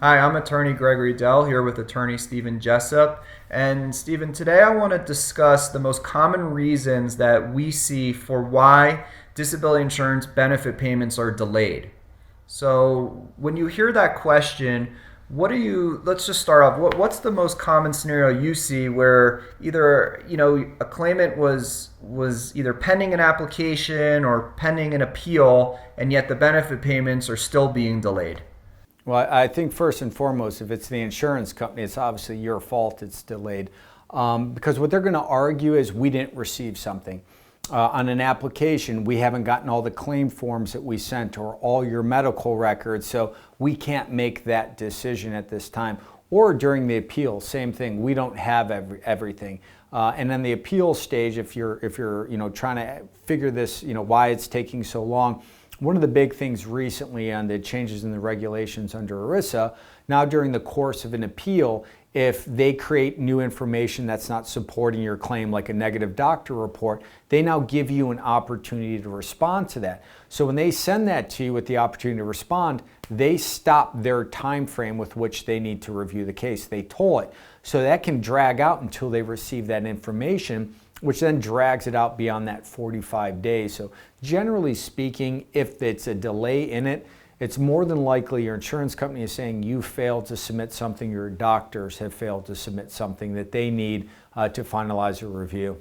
Hi, I'm attorney Gregory Dell here with attorney Stephen Jessup. And Stephen, today I want to discuss the most common reasons that we see for why disability insurance benefit payments are delayed. So, when you hear that question, let's just start off. What's the most common scenario you see where either, a claimant was either pending an application or pending an appeal, and yet the benefit payments are still being delayed? Well, I think first and foremost, if it's the insurance company, it's obviously your fault it's delayed. Because what they're going to argue is we didn't receive something. On an application, we haven't gotten all the claim forms that we sent or all your medical records, so we can't make that decision at this time. Or during the appeal, same thing, we don't have everything. And then the appeal stage, if you're trying to figure this, why it's taking so long. One of the big things recently on the changes in the regulations under ERISA, now during the course of an appeal, if they create new information that's not supporting your claim, like a negative doctor report, they now give you an opportunity to respond to that. So when they send that to you with the opportunity to respond, they stop their time frame with which they need to review the case. They toll it. So that can drag out until they receive that information, which then drags it out beyond that 45 days. So generally speaking, if it's a delay in it, it's more than likely your insurance company is saying you failed to submit something, your doctors have failed to submit something that they need to finalize a review.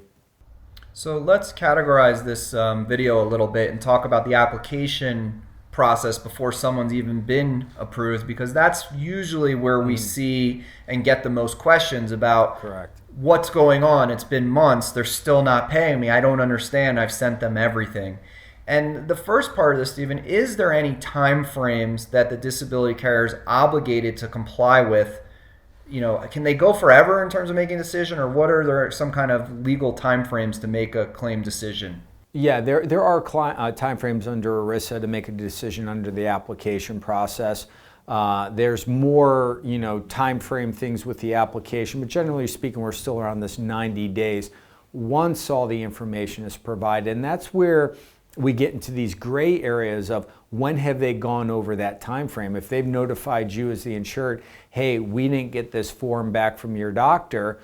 So let's categorize this video a little bit and talk about the application process before someone's even been approved, because that's usually where we see and get the most questions about. Correct. What's going on. It's been months, they're still not paying me, I don't understand, I've sent them everything. And the first part of this, Stephen, is there any time frames that the disability carrier is obligated to comply with? Can they go forever in terms of making a decision, or what are there some kind of legal time frames to make a claim decision? Yeah, there are timeframes under ERISA to make a decision under the application process. There's more, time frame things with the application, but generally speaking, we're still around this 90 days once all the information is provided. And that's where we get into these gray areas of when have they gone over that time frame. If they've notified you as the insured, hey, we didn't get this form back from your doctor,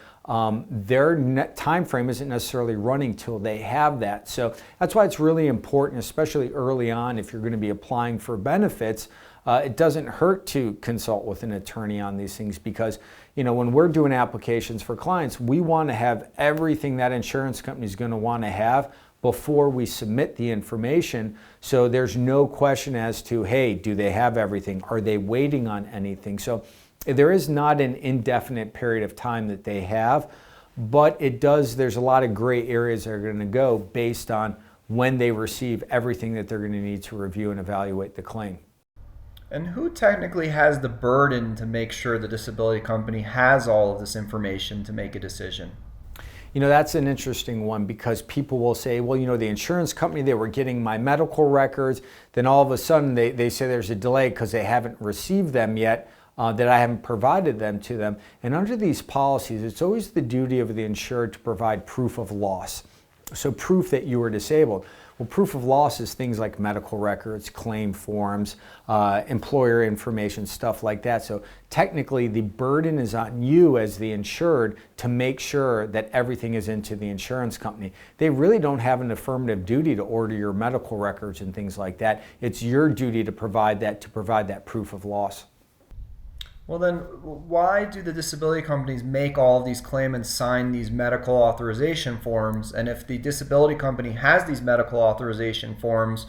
their time frame isn't necessarily running till they have that. So that's why it's really important, especially early on, if you're going to be applying for benefits, it doesn't hurt to consult with an attorney on these things, because when we're doing applications for clients, we want to have everything that insurance company is going to want to have before we submit the information, so there's no question as to, hey, do they have everything? Are they waiting on anything? So there is not an indefinite period of time that they have, but there's a lot of gray areas that are going to go based on when they receive everything that they're going to need to review and evaluate the claim. And who technically has the burden to make sure the disability company has all of this information to make a decision? That's an interesting one, because people will say, well, the insurance company, they were getting my medical records, then all of a sudden they say there's a delay because they haven't received them yet, that I haven't provided them to them. And under these policies, it's always the duty of the insured to provide proof of loss. So proof that you were disabled. Well, proof of loss is things like medical records, claim forms, employer information, stuff like that. So technically, the burden is on you as the insured to make sure that everything is into the insurance company. They really don't have an affirmative duty to order your medical records and things like that. It's your duty to provide that proof of loss. Well, then why do the disability companies make all of these claimants sign these medical authorization forms? And if the disability company has these medical authorization forms,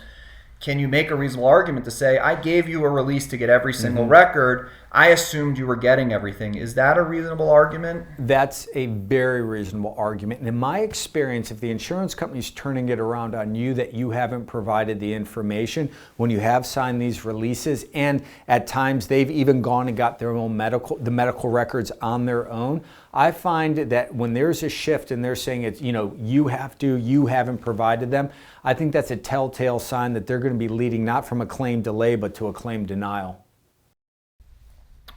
can you make a reasonable argument to say, I gave you a release to get every single record, I assumed you were getting everything? Is that a reasonable argument? That's a very reasonable argument. And in my experience, if the insurance company's turning it around on you that you haven't provided the information when you have signed these releases, and at times they've even gone and got their own medical records on their own, I find that when there's a shift and they're saying it's, you haven't provided them, I think that's a telltale sign that they're going to be leading not from a claim delay, but to a claim denial.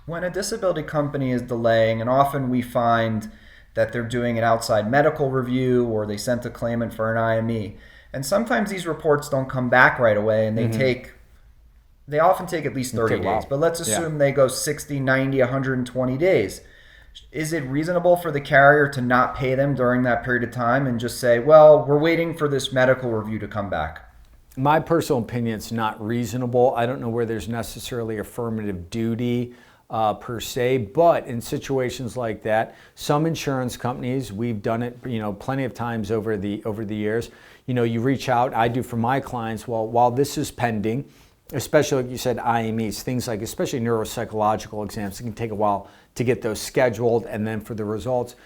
When a disability company is delaying, and often we find that they're doing an outside medical review or they sent a claimant for an IME, and sometimes these reports don't come back right away and they take they often take at least 30 Take a while. days, but let's Yeah. assume they go 60, 90, 120 days. Is it reasonable for the carrier to not pay them during that period of time and just say, well, we're waiting for this medical review to come back? My personal opinion, it's not reasonable. I don't know where there's necessarily affirmative duty per se, but in situations like that, some insurance companies, we've done it, plenty of times over the years. You reach out. I do for my clients. Well, while this is pending, especially like you said, IMEs, things like especially neuropsychological exams, it can take a while to get those scheduled, and then for the results,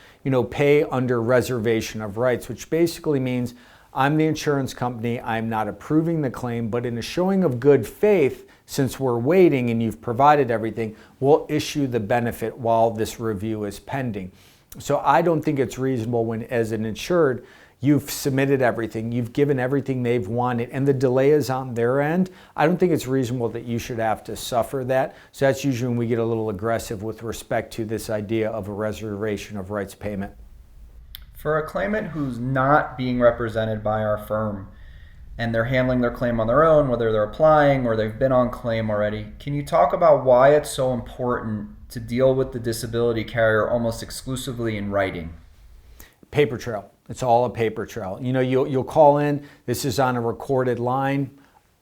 pay under reservation of rights, which basically means I'm the insurance company, I'm not approving the claim, but in a showing of good faith, since we're waiting and you've provided everything, we'll issue the benefit while this review is pending. So I don't think it's reasonable when, as an insured, you've submitted everything, you've given everything they've wanted, and the delay is on their end. I don't think it's reasonable that you should have to suffer that. So that's usually when we get a little aggressive with respect to this idea of a reservation of rights payment. For a claimant who's not being represented by our firm and they're handling their claim on their own, whether they're applying or they've been on claim already, can you talk about why it's so important to deal with the disability carrier almost exclusively in writing? Paper trail. It's all a paper trail. You'll call in. This is on a recorded line.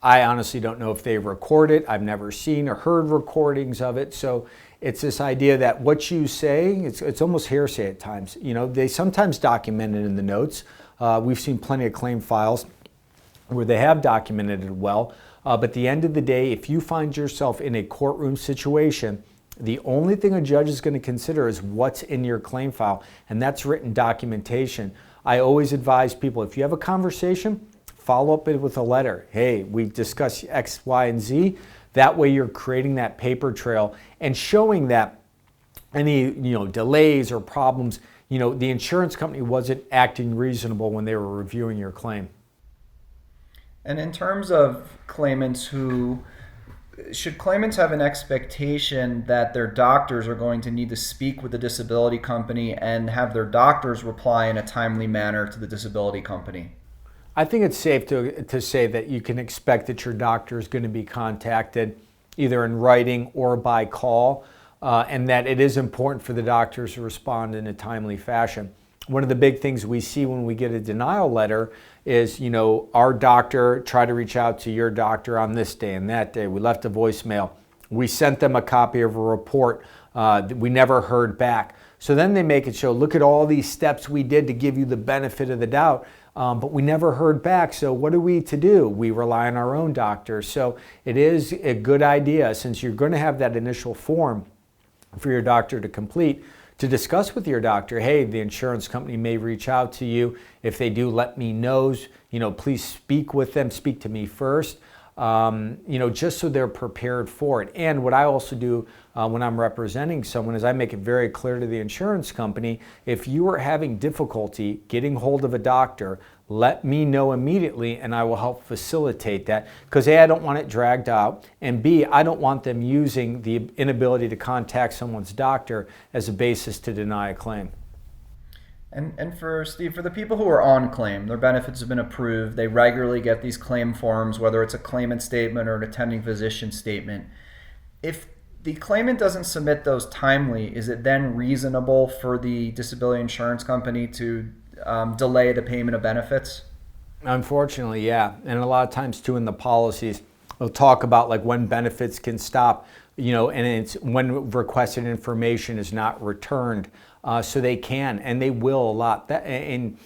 I honestly don't know if they record it. I've never seen or heard recordings of it. So it's this idea that what you say, it's almost hearsay at times. They sometimes document it in the notes. We've seen plenty of claim files where they have documented it well. But at the end of the day, if you find yourself in a courtroom situation, the only thing a judge is going to consider is what's in your claim file, and that's written documentation. I always advise people, if you have a conversation, follow up it with a letter. Hey, we discussed X, Y, and Z. That way you're creating that paper trail and showing that any delays or problems, the insurance company wasn't acting reasonable when they were reviewing your claim. And in terms of claimants should claimants have an expectation that their doctors are going to need to speak with the disability company and have their doctors reply in a timely manner to the disability company? I think it's safe to say that you can expect that your doctor is going to be contacted either in writing or by call, and that it is important for the doctors to respond in a timely fashion. One of the big things we see when we get a denial letter is, our doctor tried to reach out to your doctor on this day and that day. We left a voicemail. We sent them a copy of a report. We never heard back. So then they make it show, look at all these steps we did to give you the benefit of the doubt, but we never heard back. So what are we to do? We rely on our own doctor. So it is a good idea, since you're going to have that initial form for your doctor to complete, to discuss with your doctor, hey, the insurance company may reach out to you. If they do, let me know. Please speak with them, speak to me first, just so they're prepared for it. And what I also do when I'm representing someone is I make it very clear to the insurance company, if you are having difficulty getting hold of a doctor, let me know immediately and I will help facilitate that, because A, I don't want it dragged out, and B, I don't want them using the inability to contact someone's doctor as a basis to deny a claim. And for Steve, for the people who are on claim, their benefits have been approved, they regularly get these claim forms, whether it's a claimant statement or an attending physician statement. If the claimant doesn't submit those timely, is it then reasonable for the disability insurance company to delay the payment of benefits? Unfortunately, yeah. And a lot of times too in the policies, they'll talk about like when benefits can stop, and it's when requested information is not returned. So they can, and they will a lot. And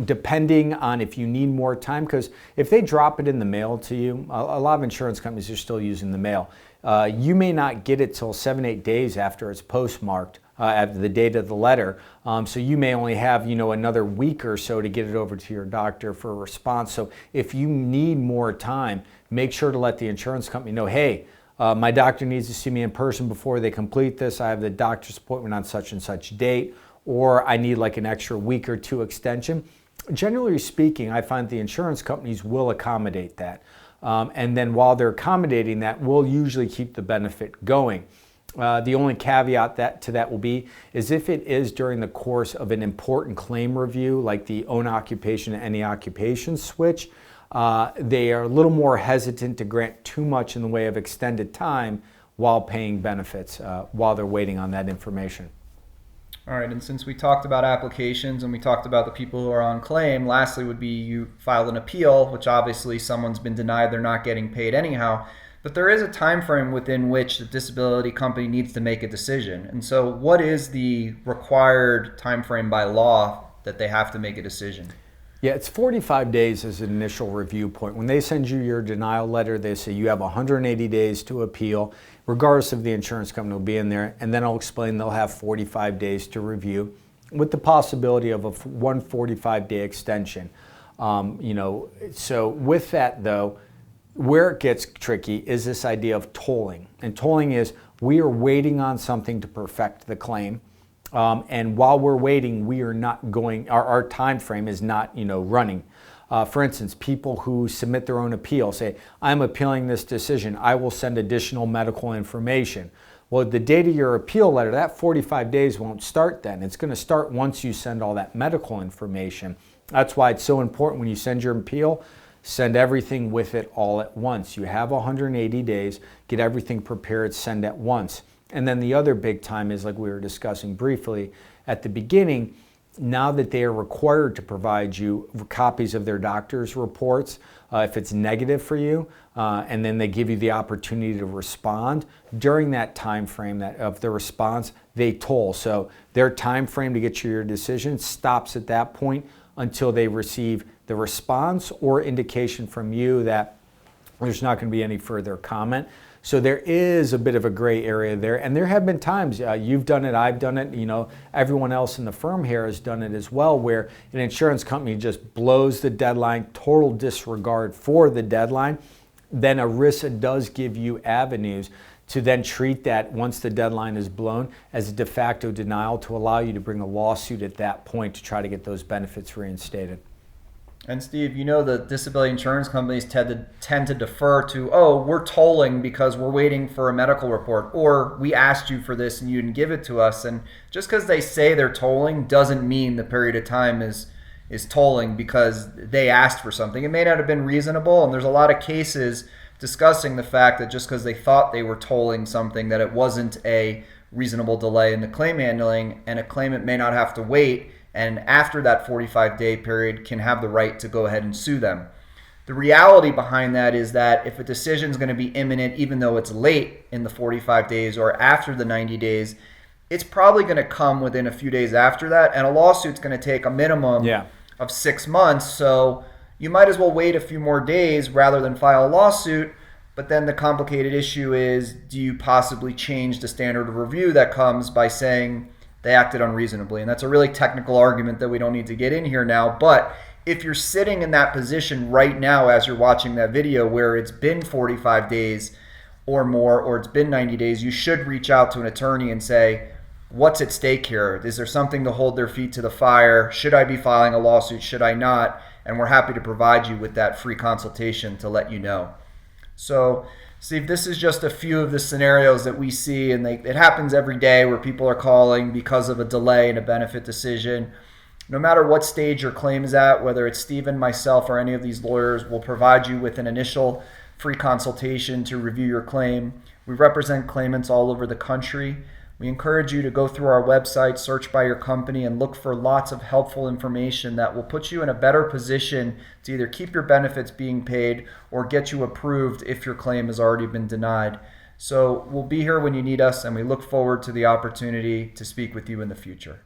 depending on if you need more time, because if they drop it in the mail to you, a lot of insurance companies are still using the mail. You may not get it till 7-8 days after it's postmarked, at the date of the letter. So you may only have, another week or so to get it over to your doctor for a response. So if you need more time, make sure to let the insurance company know, hey, my doctor needs to see me in person before they complete this. I have the doctor's appointment on such and such date, or I need like an extra week or two extension. Generally speaking, I find the insurance companies will accommodate that. And then while they're accommodating that, we'll usually keep the benefit going. The only caveat to that will be is if it is during the course of an important claim review, like the own occupation to any occupation switch, they are a little more hesitant to grant too much in the way of extended time while paying benefits while they're waiting on that information. All right, and since we talked about applications and we talked about the people who are on claim, lastly would be you filed an appeal, which obviously someone's been denied, they're not getting paid anyhow. But there is a time frame within which the disability company needs to make a decision. And so what is the required time frame by law that they have to make a decision? Yeah, it's 45 days as an initial review point. When they send you your denial letter, they say you have 180 days to appeal, regardless of the insurance company will be in there. And then I'll explain they'll have 45 days to review with the possibility of a 145-day extension. So with that, though, where it gets tricky is this idea of tolling. And tolling is we are waiting on something to perfect the claim. And while we're waiting, we are not going, our time frame is not, running. For instance, people who submit their own appeal say, I'm appealing this decision. I will send additional medical information. Well, the date of your appeal letter, that 45 days won't start then. It's going to start once you send all that medical information. That's why it's so important when you send your appeal, send everything with it all at once. You have 180 days, get everything prepared, send at once. And then the other big time is, like we were discussing briefly at the beginning, now that they are required to provide you copies of their doctor's reports, if it's negative for you, and then they give you the opportunity to respond, during that time frame of the response, they toll. So their time frame to get your decision stops at that point until they receive the response or indication from you that there's not going to be any further comment. So there is a bit of a gray area there, and there have been times, you've done it, I've done it, everyone else in the firm here has done it as well, where an insurance company just blows the deadline, total disregard for the deadline. Then ERISA does give you avenues to then treat that, once the deadline is blown, as a de facto denial to allow you to bring a lawsuit at that point to try to get those benefits reinstated. And Steve, the disability insurance companies tend to defer to, we're tolling because we're waiting for a medical report, or we asked you for this and you didn't give it to us. And just because they say they're tolling doesn't mean the period of time is tolling because they asked for something. It may not have been reasonable, and there's a lot of cases discussing the fact that just because they thought they were tolling something, that it wasn't a reasonable delay in the claim handling, and a claimant may not have to wait, and after that 45-day period can have the right to go ahead and sue them. The reality behind that is that if a decision is going to be imminent, even though it's late in the 45 days or after the 90 days, it's probably going to come within a few days after that, and a lawsuit's going to take a minimum of 6 months. So you might as well wait a few more days rather than file a lawsuit. But then the complicated issue is, do you possibly change the standard of review that comes by saying they acted unreasonably? And that's a really technical argument that we don't need to get in here now. But if you're sitting in that position right now as you're watching that video where it's been 45 days or more, or it's been 90 days, you should reach out to an attorney and say, what's at stake here? Is there something to hold their feet to the fire? Should I be filing a lawsuit? Should I not? And we're happy to provide you with that free consultation to let you know. So, Steve, this is just a few of the scenarios that we see, and it happens every day where people are calling because of a delay in a benefit decision. No matter what stage your claim is at, whether it's Stephen, myself, or any of these lawyers, we'll provide you with an initial free consultation to review your claim. We represent claimants all over the country. We encourage you to go through our website, search by your company, and look for lots of helpful information that will put you in a better position to either keep your benefits being paid or get you approved if your claim has already been denied. So we'll be here when you need us, and we look forward to the opportunity to speak with you in the future.